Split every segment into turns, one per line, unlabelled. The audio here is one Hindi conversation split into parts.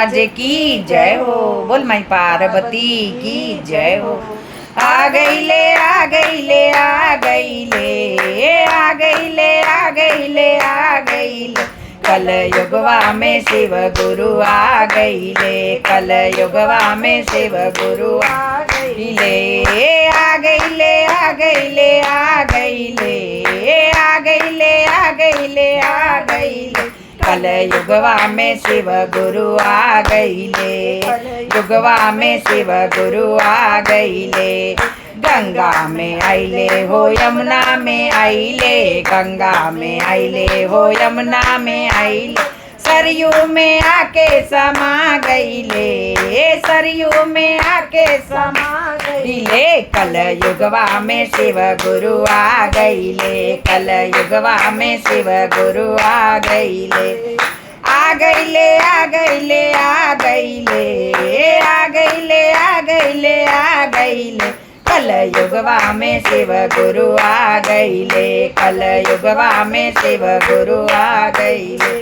महाराज की जय हो। बोल माई पार्वती की जय हो। आ गईले आ गईले आ गईले आ गईले आ गईले आ गईले कल युगवा में शिव गुरु आ गईले। कल युगवा में शिव गुरु आ गईले। आ गईले आ गईले आ गईले आ गईले आ गईले आ गईले कल युगवा में शिव गुरु आ गईले। युगवा में शिव गुरु आ गईले। गंगा में आइले हो यमुना में आइले। गंगा में आइले हो यमुना में आइले सरयू में आके समा गईले। सरयू में आके समा गईले कल युगवा में शिव गुरु आ गईले। कल युगवा में शिव गुरु आ गईले। आ गईले आ गईले आ गईले आ गईले आ गईले आ गईले कल युगवा में शिव गुरु आ गईले। कल युगवा में शिव गुरु आ गईले।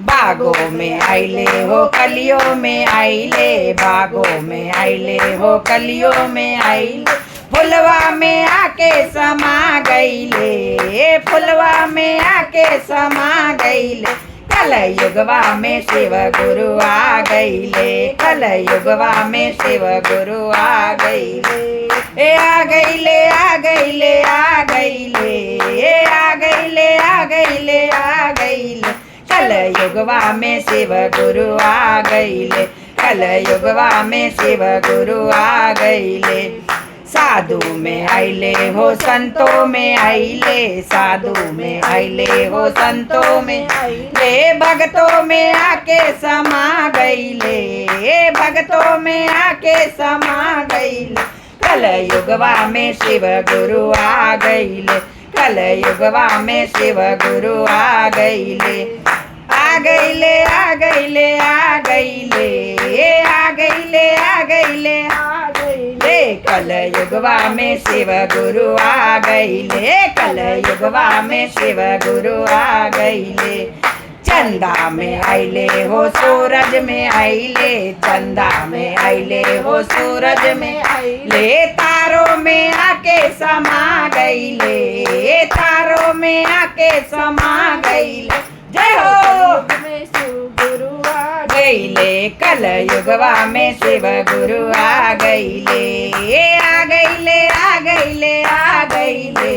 बागों में आइले हो कलियों में आइले। बागों में आइले हो कलियों में आइले फुलवा में आके समा गईले। फुलवा में आके समा गईले कल युगवा में शिव गुरु आ गईले। कल युगवा में शिव गुरु आ गईले। आ गईले आ गईले आ गईले आ गईले आ गईले आ गईले कल युगवा में शिव गुरु आ गईले। कल युगवा में शिव गुरु आ गईले। साधु में आइले हो संतों में आइले। साधु में आइले हो संतों में आइले भक्तों में आके समा गईले। भक्तों में आके समा गईले कल युगवा में शिव गुरु आ गईले। कल युगवा में शिव गुरु आ गईले। आ गईले आ गईले आ गईले आ गईले आ गईले आ गईले कल युगवा में शिव गुरु आ गईले। कल युगवा में शिव गुरु आ गईले। चंदा में आइले हो सूरज में आइले। चंदा में आइले हो सूरज में आइले तारों में आके समा गईले। तारों में आके समा गईले जय हो गुरु आ गईले। कल युगवा में शिव गुरु आ गईले। आ गईले आ गईले आ गईले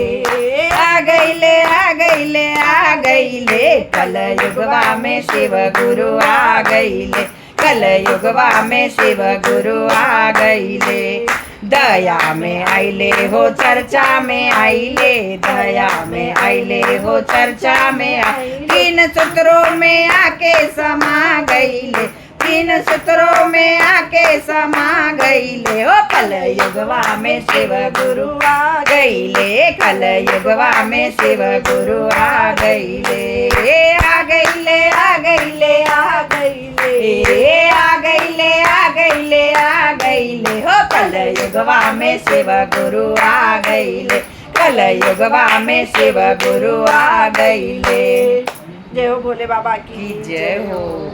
आ गईले आ गईले आ गईले कल युगवा में शिव गुरु आ गईले। कल युगवा में शिव गुरु आ गईले। दया में आइले हो चर्चा में आइले। दया में आइले हो चर्चा में तीन सूत्रों में आके समा गईले। तीन सूत्रों में आके समा गईले ओ कल युगवा में शिव गुरु आ गईले। कल युगवा में शिव गुरु आ गईले। आ गईले आ गईले आ गईले आ गईले आ गईले आ गईले हो कल युगवा में शिव गुरु आ गईले। कल युगवा में शिव गुरु आ गईले। जय हो भोले बाबा की जय हो।